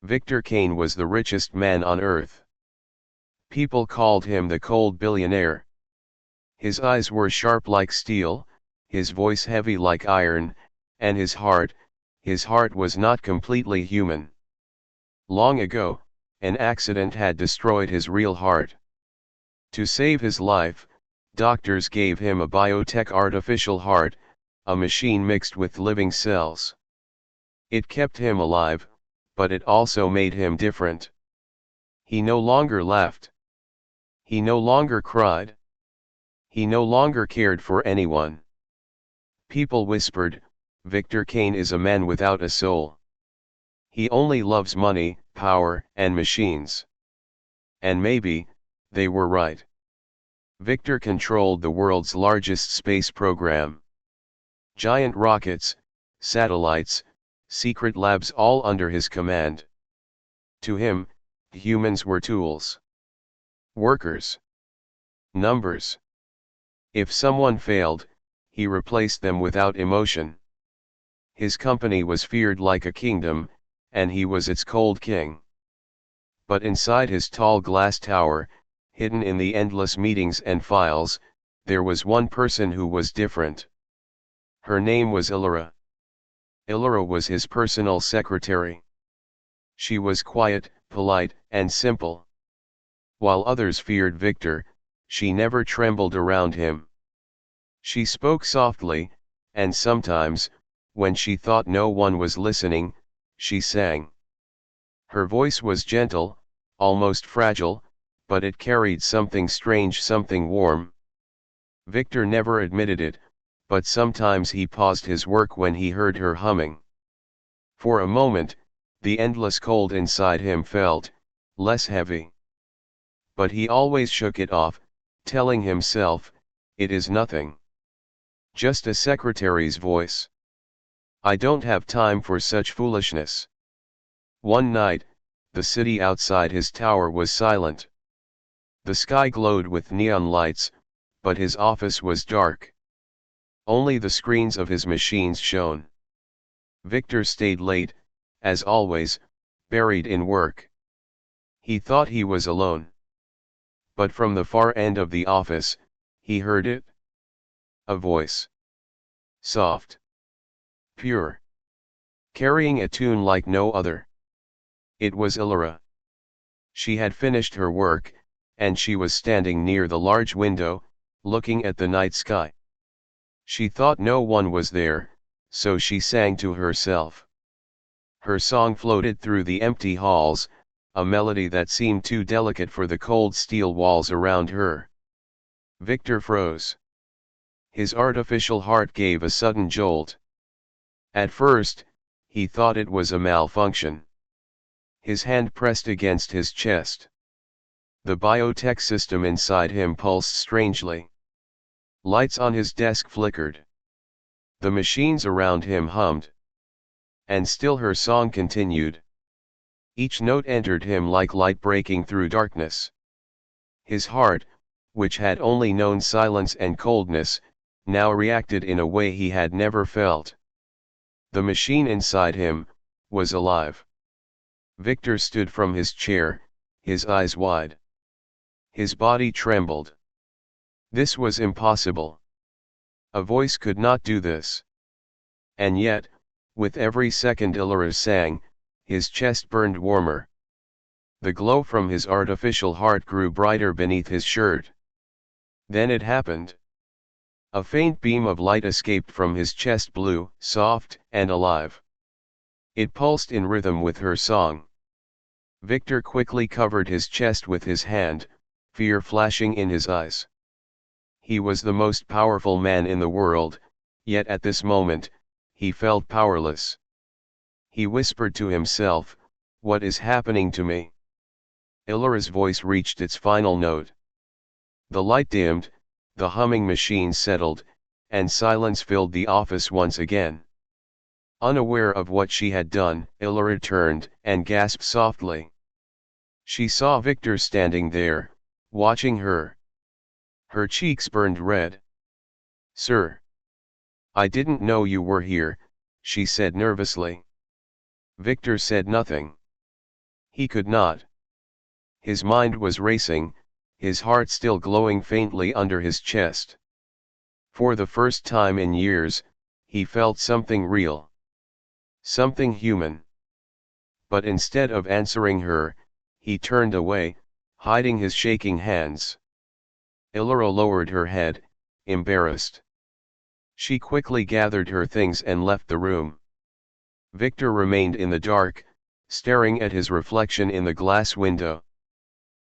Victor Kane was the richest man on earth. People called him the cold billionaire. His eyes were sharp like steel, his voice heavy like iron, and his heart was not completely human. Long ago, an accident had destroyed his real heart. To save his life, doctors gave him a biotech artificial heart, a machine mixed with living cells. It kept him alive, but it also made him different. He no longer laughed. He no longer cried. He no longer cared for anyone. People whispered, "Victor Kane is a man without a soul. He only loves money, power, and machines." And maybe, they were right. Victor controlled the world's largest space program. Giant rockets, satellites, secret labs all under his command. To him, humans were tools. Workers. Numbers. If someone failed, he replaced them without emotion. His company was feared like a kingdom, and he was its cold king. But inside his tall glass tower, hidden in the endless meetings and files, there was one person who was different. Her name was Illyra. Illyra was his personal secretary. She was quiet, polite, and simple. While others feared Victor, she never trembled around him. She spoke softly, and sometimes, when she thought no one was listening, she sang. Her voice was gentle, almost fragile, but it carried something strange, something warm. Victor never admitted it, but sometimes he paused his work when he heard her humming. For a moment, the endless cold inside him felt less heavy. But he always shook it off, telling himself, "It is nothing. Just a secretary's voice. I don't have time for such foolishness." One night, the city outside his tower was silent. The sky glowed with neon lights, but his office was dark. Only the screens of his machines shone. Victor stayed late, as always, buried in work. He thought he was alone. But from the far end of the office, he heard it. A voice. Soft. Pure. Carrying a tune like no other. It was Illyra. She had finished her work, and she was standing near the large window, looking at the night sky. She thought no one was there, so she sang to herself. Her song floated through the empty halls, a melody that seemed too delicate for the cold steel walls around her. Victor froze. His artificial heart gave a sudden jolt. At first, he thought it was a malfunction. His hand pressed against his chest. The biotech system inside him pulsed strangely. Lights on his desk flickered. The machines around him hummed. And still her song continued. Each note entered him like light breaking through darkness. His heart, which had only known silence and coldness, now reacted in a way he had never felt. The machine inside him was alive. Victor stood from his chair, his eyes wide. His body trembled. This was impossible. A voice could not do this. And yet, with every second Illyra sang, his chest burned warmer. The glow from his artificial heart grew brighter beneath his shirt. Then it happened. A faint beam of light escaped from his chest, blue, soft, and alive. It pulsed in rhythm with her song. Victor quickly covered his chest with his hand, fear flashing in his eyes. He was the most powerful man in the world, yet at this moment, he felt powerless. He whispered to himself, "What is happening to me?" Illyra's voice reached its final note. The light dimmed, the humming machine settled, and silence filled the office once again. Unaware of what she had done, Illyra turned and gasped softly. She saw Victor standing there, watching her. Her cheeks burned red. "Sir. I didn't know you were here," she said nervously. Victor said nothing. He could not. His mind was racing, his heart still glowing faintly under his chest. For the first time in years, he felt something real. Something human. But instead of answering her, he turned away, hiding his shaking hands. Illyra lowered her head, embarrassed. She quickly gathered her things and left the room. Victor remained in the dark, staring at his reflection in the glass window.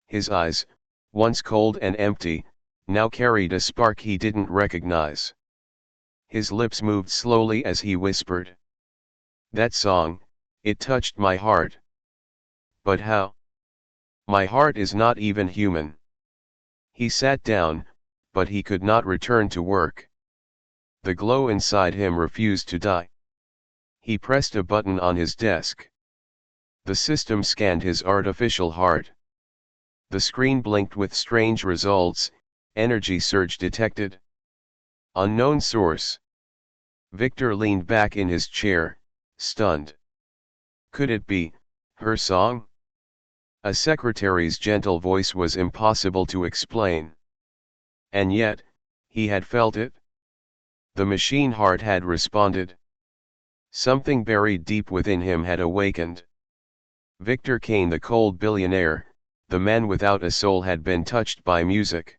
His eyes, once cold and empty, now carried a spark he didn't recognize. His lips moved slowly as he whispered. "That song, it touched my heart." "But how? My heart is not even human." He sat down, but he could not return to work. The glow inside him refused to die. He pressed a button on his desk. The system scanned his artificial heart. The screen blinked with strange results. Energy surge detected. Unknown source. Victor leaned back in his chair, stunned. Could it be her song? A secretary's gentle voice was impossible to explain. And yet, he had felt it. The machine heart had responded. Something buried deep within him had awakened. Victor Kane, the cold billionaire, the man without a soul, had been touched by music.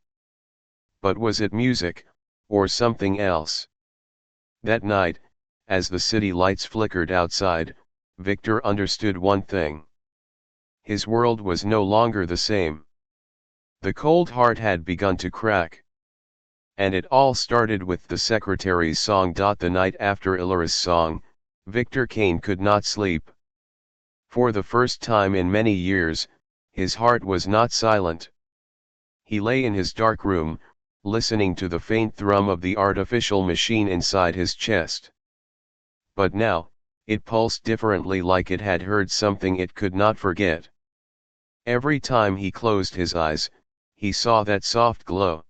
But was it music, or something else? That night, as the city lights flickered outside, Victor understood one thing. His world was no longer the same. The cold heart had begun to crack. And it all started with the secretary's song. The night after Illyra's song, Victor Kane could not sleep. For the first time in many years, his heart was not silent. He lay in his dark room, listening to the faint thrum of the artificial machine inside his chest. But now, it pulsed differently, like it had heard something it could not forget. Every time he closed his eyes, he saw that soft glow.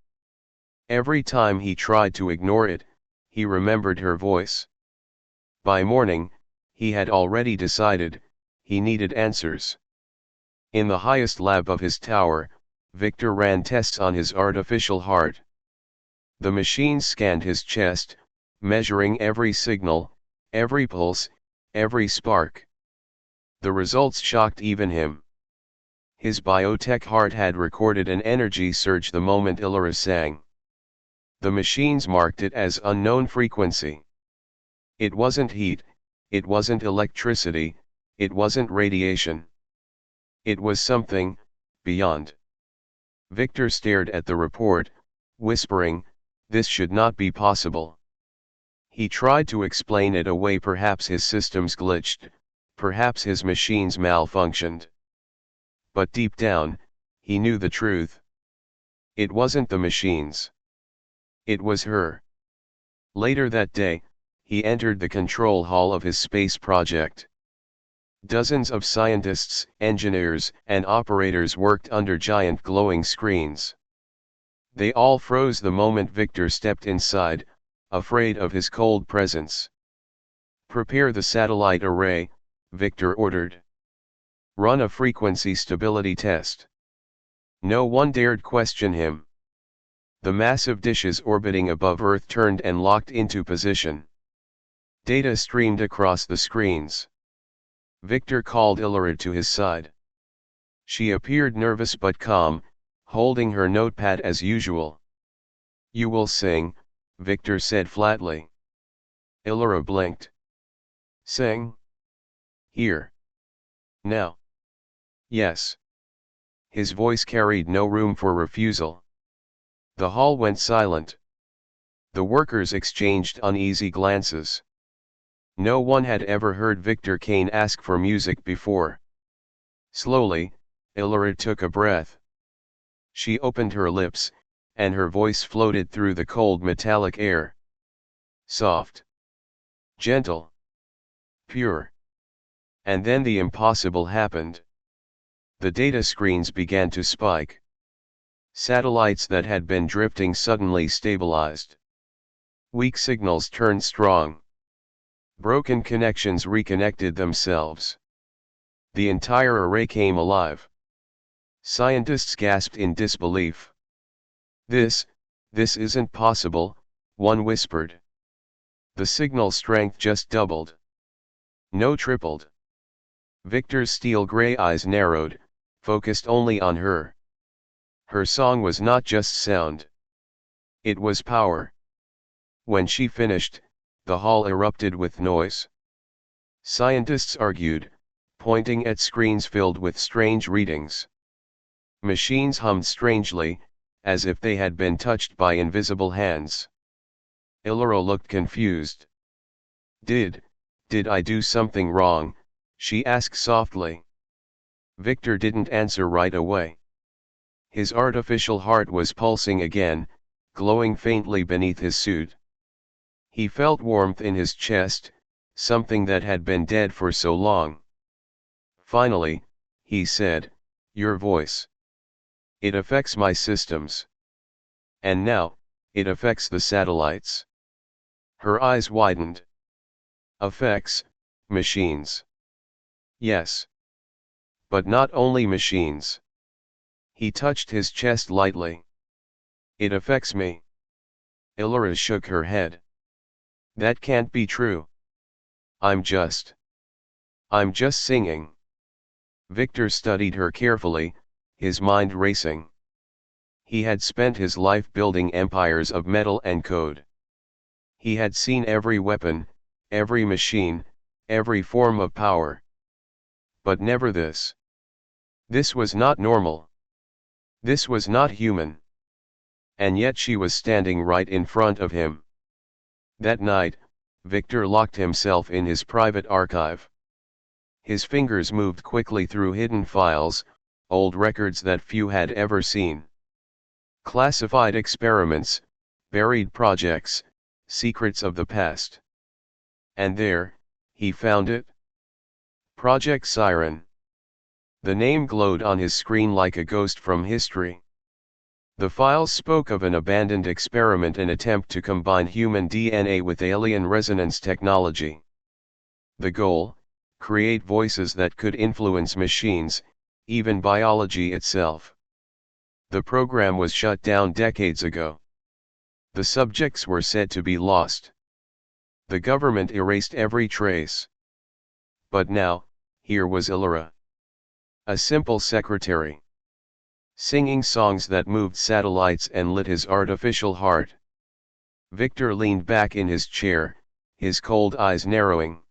Every time he tried to ignore it, he remembered her voice. By morning, he had already decided, he needed answers. In the highest lab of his tower, Victor ran tests on his artificial heart. The machine scanned his chest, measuring every signal, every pulse, every spark. The results shocked even him. His biotech heart had recorded an energy surge the moment Illyra sang. The machines marked it as unknown frequency. It wasn't heat, it wasn't electricity, it wasn't radiation. It was something beyond. Victor stared at the report, whispering, "This should not be possible." He tried to explain it away. Perhaps his systems glitched, perhaps his machines malfunctioned. But deep down, he knew the truth. It wasn't the machines. It was her. Later that day, he entered the control hall of his space project. Dozens of scientists, engineers, and operators worked under giant glowing screens. They all froze the moment Victor stepped inside, afraid of his cold presence. "Prepare the satellite array," Victor ordered. "Run a frequency stability test." No one dared question him. The massive dishes orbiting above Earth turned and locked into position. Data streamed across the screens. Victor called Illyra to his side. She appeared nervous but calm, holding her notepad as usual. "You will sing," Victor said flatly. Illyra blinked. "Sing? Here? Now?" "Yes." His voice carried no room for refusal. The hall went silent. The workers exchanged uneasy glances. No one had ever heard Victor Kane ask for music before. Slowly, Illyra took a breath. She opened her lips, and her voice floated through the cold metallic air. Soft. Gentle. Pure. And then the impossible happened. The data screens began to spike. Satellites that had been drifting suddenly stabilized. Weak signals turned strong. Broken connections reconnected themselves. The entire array came alive. Scientists gasped in disbelief. This isn't possible, one whispered. The signal strength just doubled. No, tripled. Victor's steel-gray eyes narrowed, focused only on her. Her song was not just sound. It was power. When she finished, the hall erupted with noise. Scientists argued, pointing at screens filled with strange readings. Machines hummed strangely, as if they had been touched by invisible hands. Illyra looked confused. Did I do something wrong? She asked softly. Victor didn't answer right away. His artificial heart was pulsing again, glowing faintly beneath his suit. He felt warmth in his chest, something that had been dead for so long. Finally, he said, "Your voice. It affects my systems. And now, it affects the satellites." Her eyes widened. Affects machines. Yes. But not only machines. He touched his chest lightly. It affects me. Illyra shook her head. That can't be true. I'm just singing. Victor studied her carefully, his mind racing. He had spent his life building empires of metal and code. He had seen every weapon, every machine, every form of power. But never this. This was not normal. This was not human. And yet she was standing right in front of him. That night, Victor locked himself in his private archive. His fingers moved quickly through hidden files, old records that few had ever seen. Classified experiments, buried projects, secrets of the past. And there, he found it. Project Siren. The name glowed on his screen like a ghost from history. The files spoke of an abandoned experiment, an attempt to combine human DNA with alien resonance technology. The goal? Create voices that could influence machines, even biology itself. The program was shut down decades ago. The subjects were said to be lost. The government erased every trace. But now, here was Illyra. A simple secretary. Singing songs that moved satellites and lit his artificial heart. Victor leaned back in his chair, his cold eyes narrowing.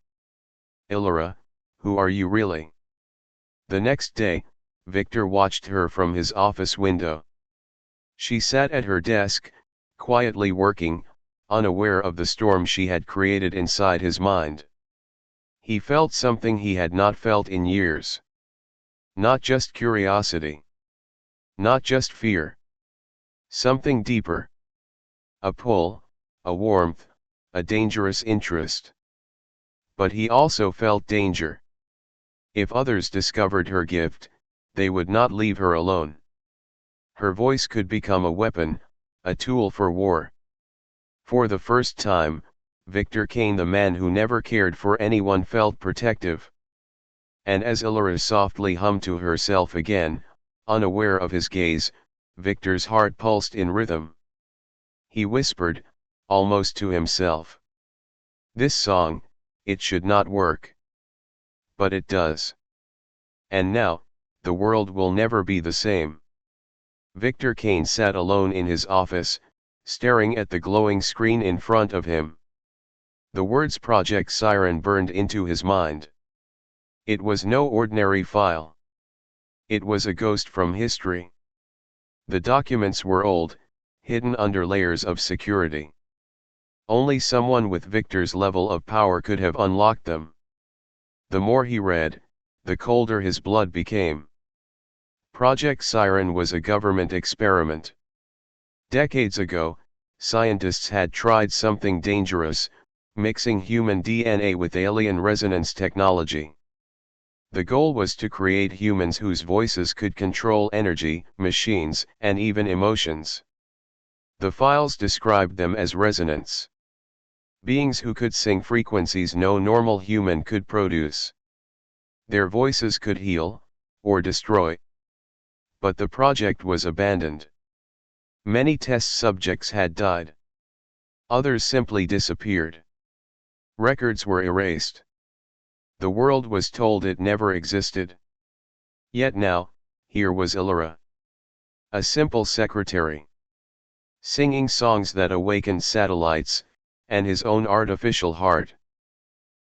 Illyra, who are you really? The next day, Victor watched her from his office window. She sat at her desk, quietly working, unaware of the storm she had created inside his mind. He felt something he had not felt in years. Not just curiosity. Not just fear. Something deeper. A pull, a warmth, a dangerous interest. But he also felt danger. If others discovered her gift, they would not leave her alone. Her voice could become a weapon, a tool for war. For the first time, Victor Kane, the man who never cared for anyone, felt protective. And as Illyra softly hummed to herself again, unaware of his gaze, Victor's heart pulsed in rhythm. He whispered, almost to himself. This song, it should not work. But it does. And now, the world will never be the same. Victor Kane sat alone in his office, staring at the glowing screen in front of him. The words Project Siren burned into his mind. It was no ordinary file. It was a ghost from history. The documents were old, hidden under layers of security. Only someone with Victor's level of power could have unlocked them. The more he read, the colder his blood became. Project Siren was a government experiment. Decades ago, scientists had tried something dangerous, mixing human DNA with alien resonance technology. The goal was to create humans whose voices could control energy, machines, and even emotions. The files described them as resonants. Beings who could sing frequencies no normal human could produce. Their voices could heal, or destroy. But the project was abandoned. Many test subjects had died. Others simply disappeared. Records were erased. The world was told it never existed. Yet now, here was Illyra. A simple secretary. Singing songs that awakened satellites, and his own artificial heart.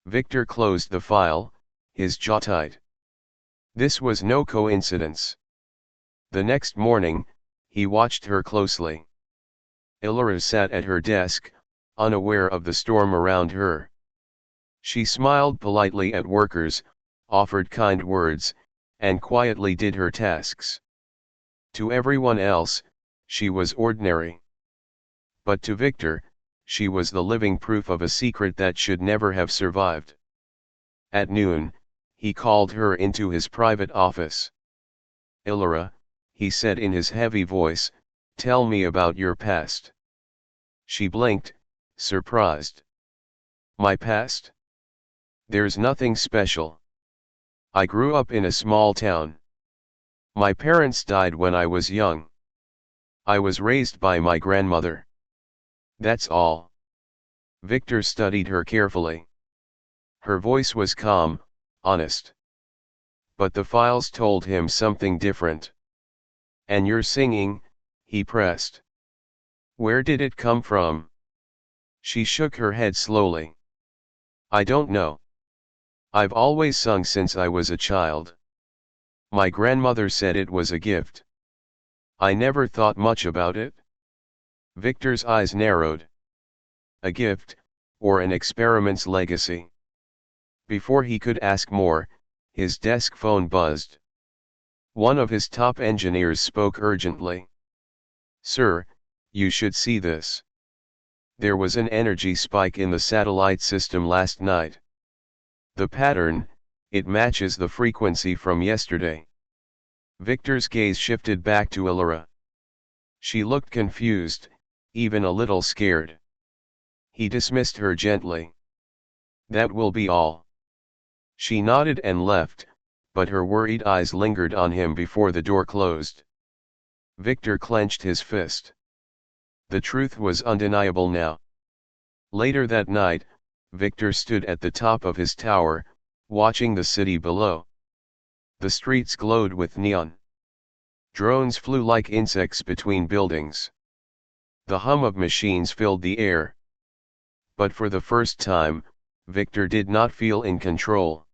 Victor closed the file, his jaw tight. This was no coincidence. The next morning, he watched her closely. Illyra sat at her desk, unaware of the storm around her. She smiled politely at workers, offered kind words, and quietly did her tasks. To everyone else, she was ordinary. But to Victor, she was the living proof of a secret that should never have survived. At noon, he called her into his private office. "Illyra," he said in his heavy voice, "tell me about your past." She blinked, surprised. "My past? There's nothing special. I grew up in a small town. My parents died when I was young. I was raised by my grandmother. That's all." Victor studied her carefully. Her voice was calm, honest. But the files told him something different. "And your singing," he pressed. "Where did it come from?" She shook her head slowly. "I don't know. I've always sung since I was a child. My grandmother said it was a gift. I never thought much about it." Victor's eyes narrowed. A gift, or an experiment's legacy? Before he could ask more, his desk phone buzzed. One of his top engineers spoke urgently. "Sir, you should see this. There was an energy spike in the satellite system last night. The pattern, it matches the frequency from yesterday." Victor's gaze shifted back to Illyra. She looked confused, even a little scared. He dismissed her gently. "That will be all." She nodded and left, but her worried eyes lingered on him before the door closed. Victor clenched his fist. The truth was undeniable now. Later that night, Victor stood at the top of his tower, watching the city below. The streets glowed with neon. Drones flew like insects between buildings. The hum of machines filled the air. But for the first time, Victor did not feel in control.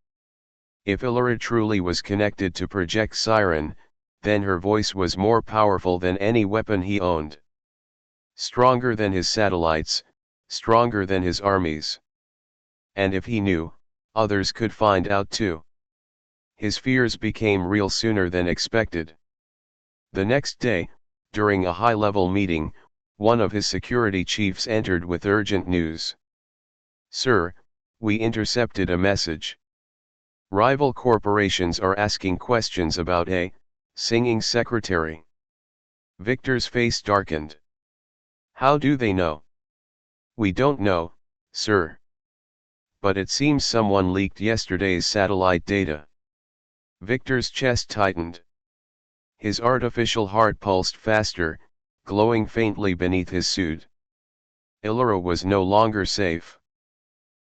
If Illyra truly was connected to Project Siren, then her voice was more powerful than any weapon he owned. Stronger than his satellites, stronger than his armies. And if he knew, others could find out too. His fears became real sooner than expected. The next day, during a high-level meeting, one of his security chiefs entered with urgent news. "Sir, we intercepted a message. Rival corporations are asking questions about a singing secretary." Victor's face darkened. "How do they know?" "We don't know, sir. But it seems someone leaked yesterday's satellite data." Victor's chest tightened. His artificial heart pulsed faster, glowing faintly beneath his suit. Illyra was no longer safe.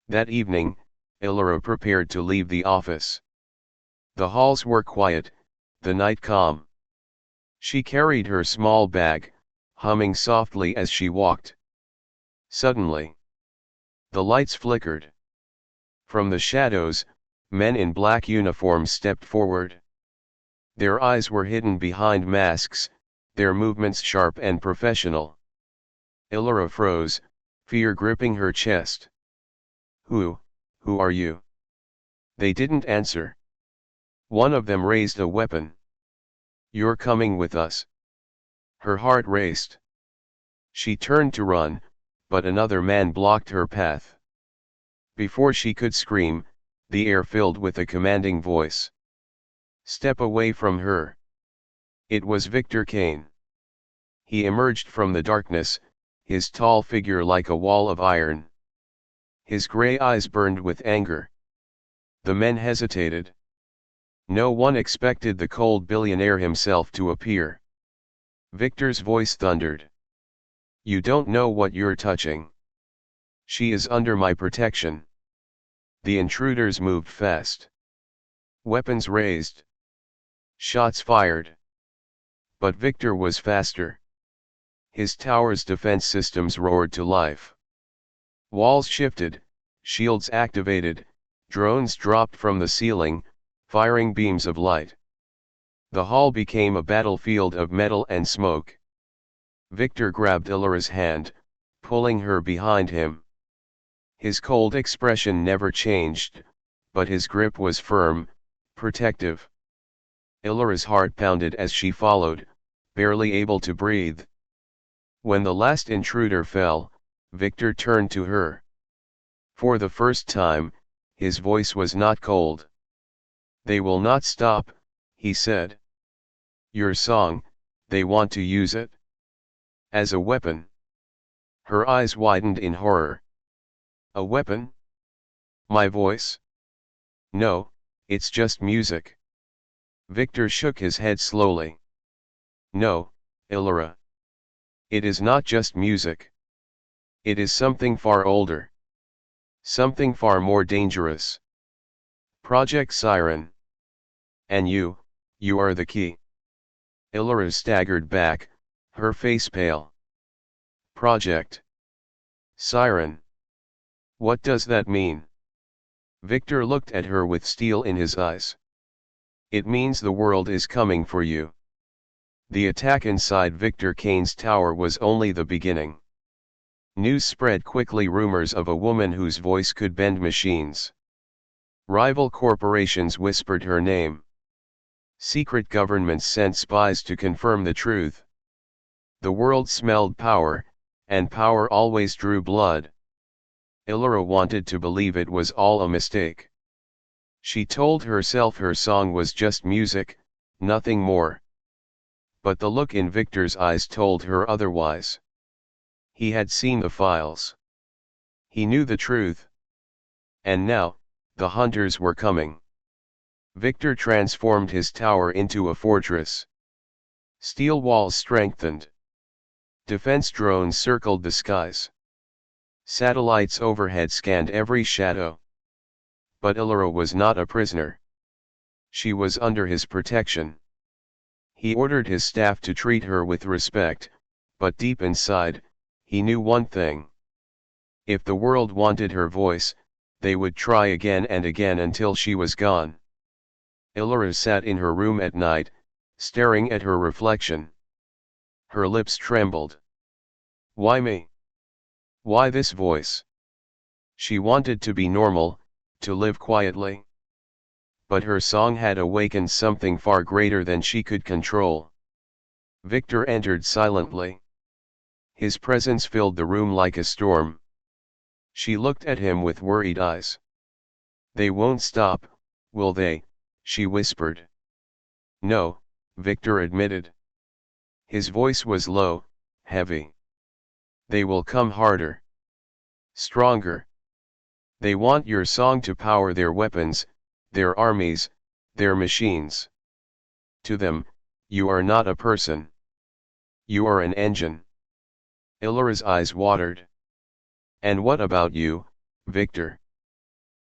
That evening, Illyra prepared to leave the office. The halls were quiet, the night calm. She carried her small bag, humming softly as she walked. Suddenly, the lights flickered. From the shadows, men in black uniforms stepped forward. Their eyes were hidden behind masks, their movements sharp and professional. Illyra froze, fear gripping her chest. Who are you?" They didn't answer. One of them raised a weapon. "You're coming with us." Her heart raced. She turned to run, but another man blocked her path. Before she could scream, the air filled with a commanding voice. "Step away from her." It was Victor Kane. He emerged from the darkness, his tall figure like a wall of iron. His gray eyes burned with anger. The men hesitated. No one expected the cold billionaire himself to appear. Victor's voice thundered. You don't know what you're touching. She is under my protection. The intruders moved fast. Weapons raised. Shots fired. But Victor was faster. His tower's defense systems roared to life. Walls shifted, shields activated, drones dropped from the ceiling, firing beams of light. The hall became a battlefield of metal and smoke. Victor grabbed Illyra's hand, pulling her behind him. His cold expression never changed, but his grip was firm, protective. Illyra's heart pounded as she followed, barely able to breathe. When the last intruder fell, Victor turned to her. For the first time, his voice was not cold. They will not stop, he said. Your song, they want to use it as a weapon. Her eyes widened in horror. A weapon? My voice? No, it's just music. Victor shook his head slowly. No, Illyra. It is not just music. It is something far older. Something far more dangerous. Project Siren. And you are the key. Illyra staggered back, her face pale. Project Siren. What does that mean? Victor looked at her with steel in his eyes. It means the world is coming for you. The attack inside Victor Kane's tower was only the beginning. News spread quickly, rumors of a woman whose voice could bend machines. Rival corporations whispered her name. Secret governments sent spies to confirm the truth. The world smelled power, and power always drew blood. Illyra wanted to believe it was all a mistake. She told herself her song was just music, nothing more. But the look in Victor's eyes told her otherwise. He had seen the files. He knew the truth. And now, the hunters were coming. Victor transformed his tower into a fortress. Steel walls strengthened. Defense drones circled the skies. Satellites overhead scanned every shadow. But Illyra was not a prisoner. She was under his protection. He ordered his staff to treat her with respect, but deep inside, he knew one thing. If the world wanted her voice, they would try again and again until she was gone. Illyra sat in her room at night, staring at her reflection. Her lips trembled. Why me? Why this voice? She wanted to be normal, to live quietly. But her song had awakened something far greater than she could control. Victor entered silently. His presence filled the room like a storm. She looked at him with worried eyes. They won't stop, will they? She whispered. No, Victor admitted. His voice was low, heavy. They will come harder. Stronger. They want your song to power their weapons, their armies, their machines. To them, you are not a person. You are an engine. Illyra's eyes watered. And what about you, Victor?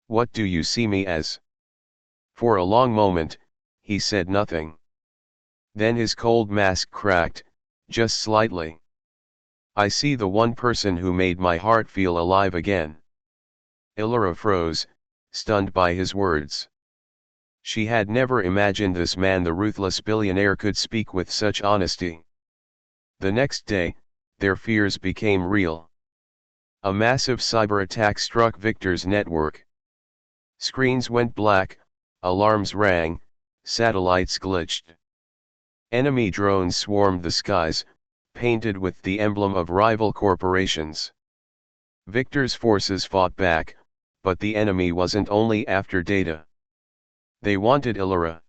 What do you see me as? For a long moment, he said nothing. Then his cold mask cracked, just slightly. I see the one person who made my heart feel alive again. Illyra froze, stunned by his words. She had never imagined this man, the ruthless billionaire, could speak with such honesty. The next day, their fears became real. A massive cyber attack struck Victor's network. Screens went black, alarms rang, satellites glitched. Enemy drones swarmed the skies, painted with the emblem of rival corporations. Victor's forces fought back, but the enemy wasn't only after data. They wanted Illyra.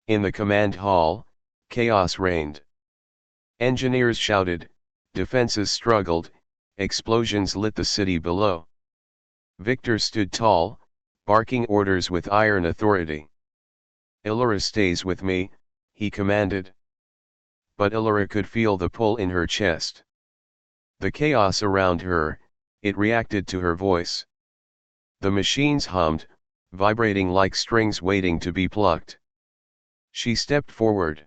In the command hall, chaos reigned. Engineers shouted, defenses struggled, explosions lit the city below. Victor stood tall, barking orders with iron authority. Illyra stays with me, he commanded. But Illyra could feel the pull in her chest. The chaos around her, it reacted to her voice. The machines hummed, vibrating like strings waiting to be plucked. She stepped forward.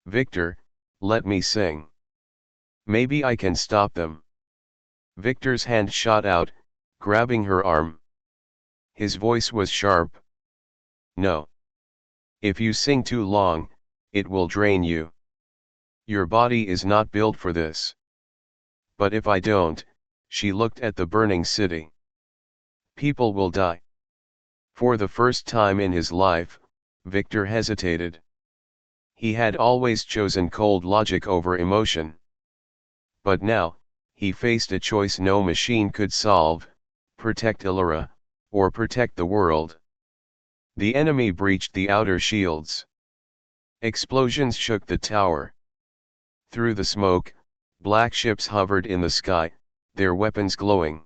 Victor, let me sing. Maybe I can stop them. Victor's hand shot out, grabbing her arm. His voice was sharp. No. If you sing too long, it will drain you. Your body is not built for this. But if I don't, she looked at the burning city. People will die. For the first time in his life, Victor hesitated. He had always chosen cold logic over emotion. But now, he faced a choice no machine could solve: protect Illyra, or protect the world. The enemy breached the outer shields. Explosions shook the tower. Through the smoke, black ships hovered in the sky, their weapons glowing.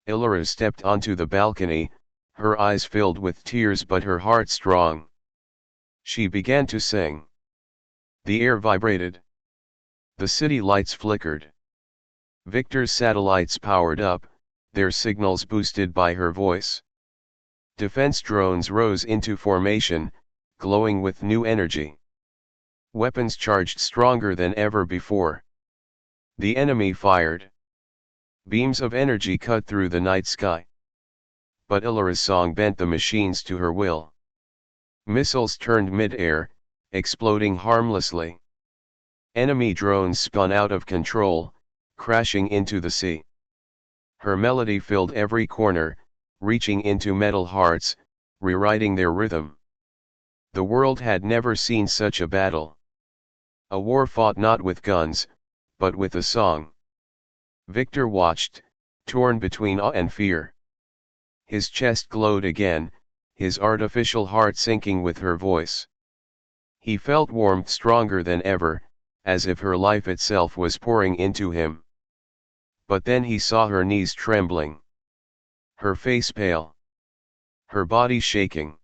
Illyra stepped onto the balcony, her eyes filled with tears but her heart strong. She began to sing. The air vibrated. The city lights flickered. Victor's satellites powered up, their signals boosted by her voice. Defense drones rose into formation, glowing with new energy. Weapons charged stronger than ever before. The enemy fired. Beams of energy cut through the night sky. But Illyra's song bent the machines to her will. Missiles turned mid-air, exploding harmlessly. Enemy drones spun out of control, crashing into the sea. Her melody filled every corner, reaching into metal hearts, rewriting their rhythm. The world had never seen such a battle. A war fought not with guns, but with a song. Victor watched, torn between awe and fear. His chest glowed again, his artificial heart sinking with her voice. He felt warmth stronger than ever, as if her life itself was pouring into him. But then he saw her knees trembling. Her face pale. Her body shaking.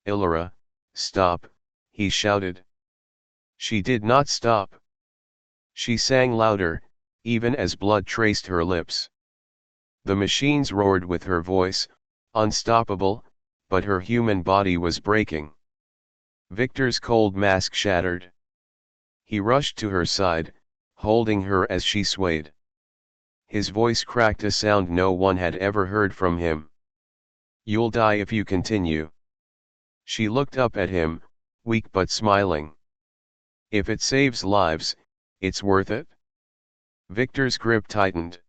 Illyra, stop, he shouted. She did not stop. She sang louder, even as blood traced her lips. The machines roared with her voice, unstoppable, but her human body was breaking. Victor's cold mask shattered. He rushed to her side, holding her as she swayed. His voice cracked a sound no one had ever heard from him. You'll die if you continue. She looked up at him, weak but smiling. If it saves lives, it's worth it. Victor's grip tightened.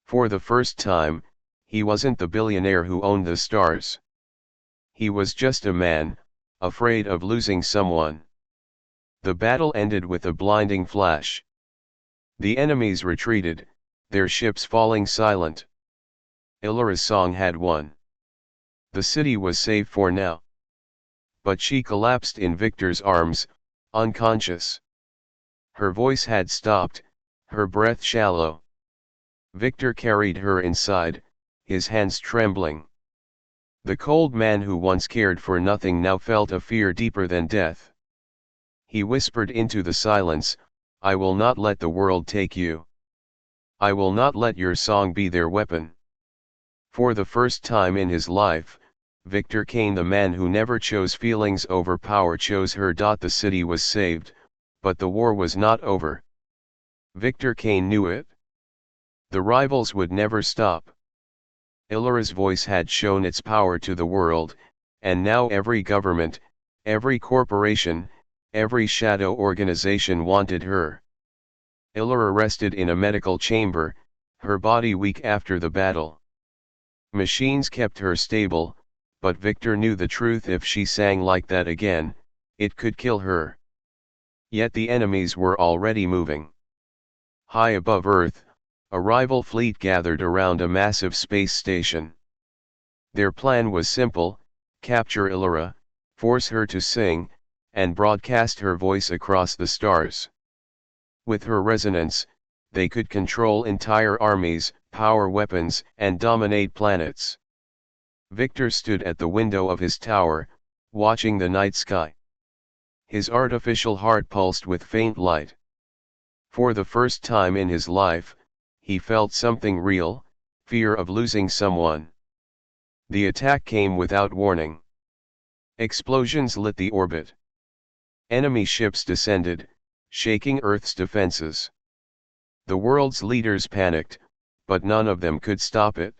For the first time, he wasn't the billionaire who owned the stars. He was just a man, afraid of losing someone. The battle ended with a blinding flash. The enemies retreated, their ships falling silent. Illyra's song had won. The city was safe for now. But she collapsed in Victor's arms, unconscious. Her voice had stopped, her breath shallow. Victor carried her inside, his hands trembling. The cold man who once cared for nothing now felt a fear deeper than death. He whispered into the silence, I will not let the world take you. I will not let your song be their weapon. For the first time in his life, Victor Kane, the man who never chose feelings over power, chose her. The city was saved, but the war was not over. Victor Kane knew it. The rivals would never stop. Illyra's voice had shown its power to the world, and now every government, every corporation, every shadow organization wanted her. Illyra rested in a medical chamber, her body weak after the battle. Machines kept her stable, but Victor knew the truth: if she sang like that again, it could kill her. Yet the enemies were already moving. High above Earth, a rival fleet gathered around a massive space station. Their plan was simple: capture Illyra, force her to sing, and broadcast her voice across the stars. With her resonance, they could control entire armies, power weapons, and dominate planets. Victor stood at the window of his tower, watching the night sky. His artificial heart pulsed with faint light. For the first time in his life, he felt something real, fear of losing someone. The attack came without warning. Explosions lit the orbit. Enemy ships descended, shaking Earth's defenses. The world's leaders panicked, but none of them could stop it.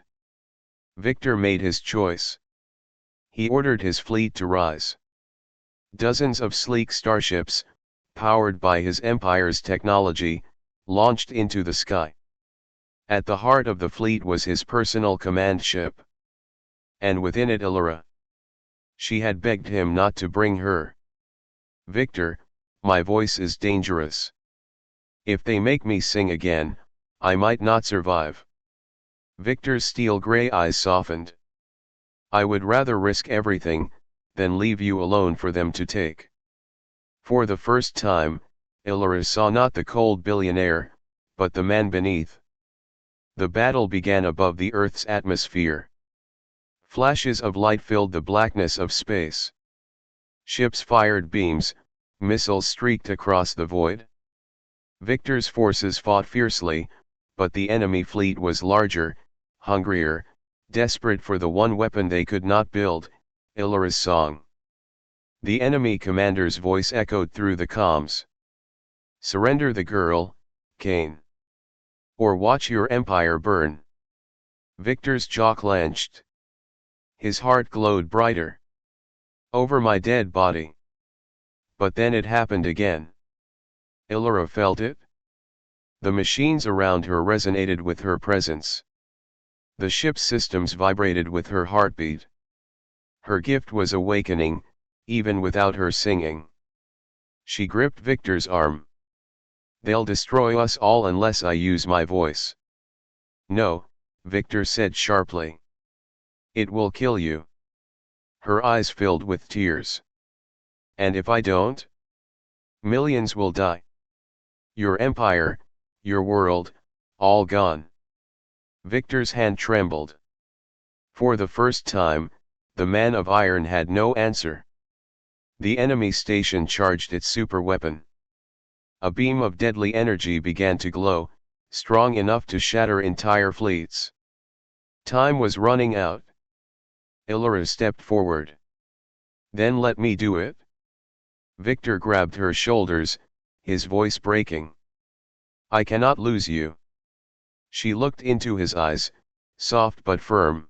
Victor made his choice. He ordered his fleet to rise. Dozens of sleek starships, powered by his empire's technology, launched into the sky. At the heart of the fleet was his personal command ship. And within it Illyra. She had begged him not to bring her. "Victor, my voice is dangerous. If they make me sing again, I might not survive." Victor's steel-gray eyes softened. "I would rather risk everything, than leave you alone for them to take." For the first time, Illyra saw not the cold billionaire, but the man beneath. The battle began above the Earth's atmosphere. Flashes of light filled the blackness of space. Ships fired beams, missiles streaked across the void. Victor's forces fought fiercely, but the enemy fleet was larger, hungrier, desperate for the one weapon they could not build, Illyra's song. The enemy commander's voice echoed through the comms. "Surrender the girl, Cain. Or watch your empire burn." Victor's jaw clenched. His heart glowed brighter. "Over my dead body." But then it happened again. Illyra felt it. The machines around her resonated with her presence. The ship's systems vibrated with her heartbeat. Her gift was awakening, even without her singing. She gripped Victor's arm. "They'll destroy us all unless I use my voice." "No," Victor said sharply. "It will kill you." Her eyes filled with tears. "And if I don't? Millions will die. Your empire, your world, all gone." Victor's hand trembled. For the first time, the man of iron had no answer. The enemy station charged its superweapon. A beam of deadly energy began to glow, strong enough to shatter entire fleets. Time was running out. Illyra stepped forward. "Then let me do it." Victor grabbed her shoulders, his voice breaking. "I cannot lose you." She looked into his eyes, soft but firm.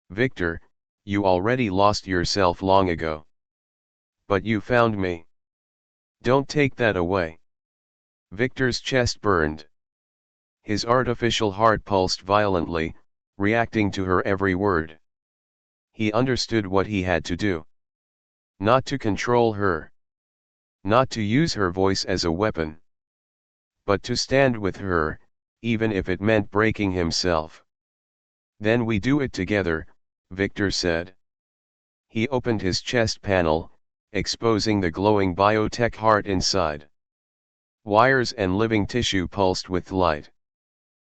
"Victor, you already lost yourself long ago. But you found me. Don't take that away." Victor's chest burned. His artificial heart pulsed violently, reacting to her every word. He understood what he had to do. Not to control her. Not to use her voice as a weapon. But to stand with her, even if it meant breaking himself. "Then we do it together," Victor said. He opened his chest panel, exposing the glowing biotech heart inside. Wires and living tissue pulsed with light.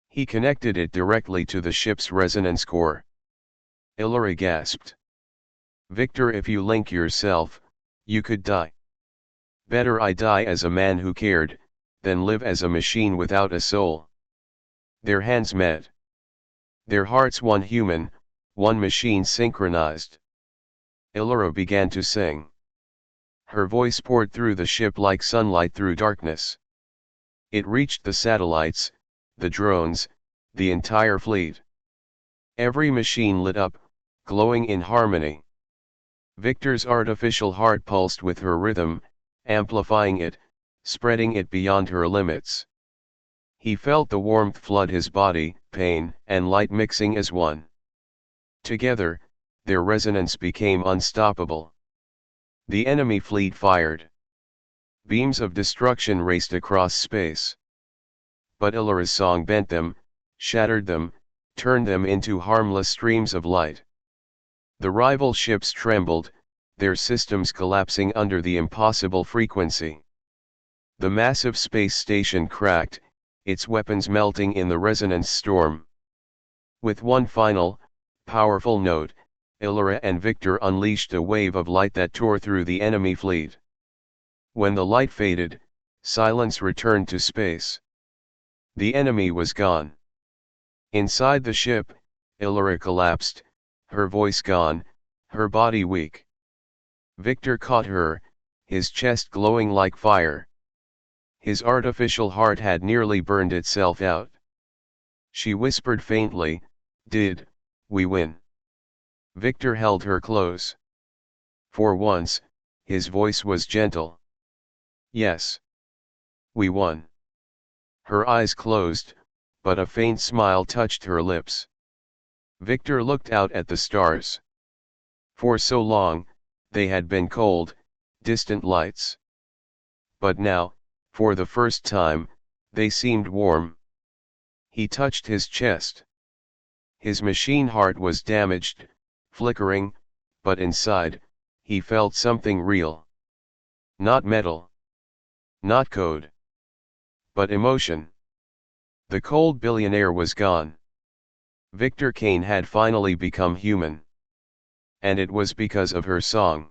He connected it directly to the ship's resonance core. Illyra gasped. "Victor, if you link yourself, you could die. Better I die as a man who cared, than live as a machine without a soul." Their hands met. Their hearts one human, one machine synchronized. Illyra began to sing. Her voice poured through the ship like sunlight through darkness. It reached the satellites, the drones, the entire fleet. Every machine lit up, glowing in harmony. Victor's artificial heart pulsed with her rhythm, amplifying it, spreading it beyond her limits. He felt the warmth flood his body, pain and light mixing as one. Together, their resonance became unstoppable. The enemy fleet fired. Beams of destruction raced across space. But Illyra's song bent them, shattered them, turned them into harmless streams of light. The rival ships trembled, their systems collapsing under the impossible frequency. The massive space station cracked, its weapons melting in the resonance storm. With one final, powerful note, Illyria and Victor unleashed a wave of light that tore through the enemy fleet. When the light faded, silence returned to space. The enemy was gone. Inside the ship, Illyria collapsed, her voice gone, her body weak. Victor caught her, his chest glowing like fire. His artificial heart had nearly burned itself out. She whispered faintly, "Did we win?" Victor held her close. For once, his voice was gentle. "Yes. We won." Her eyes closed, but a faint smile touched her lips. Victor looked out at the stars. For so long, they had been cold, distant lights. But now, for the first time, they seemed warm. He touched his chest. His machine heart was damaged, flickering, but inside, he felt something real. Not metal. Not code. But emotion. The cold billionaire was gone. Victor Kane had finally become human. And it was because of her song.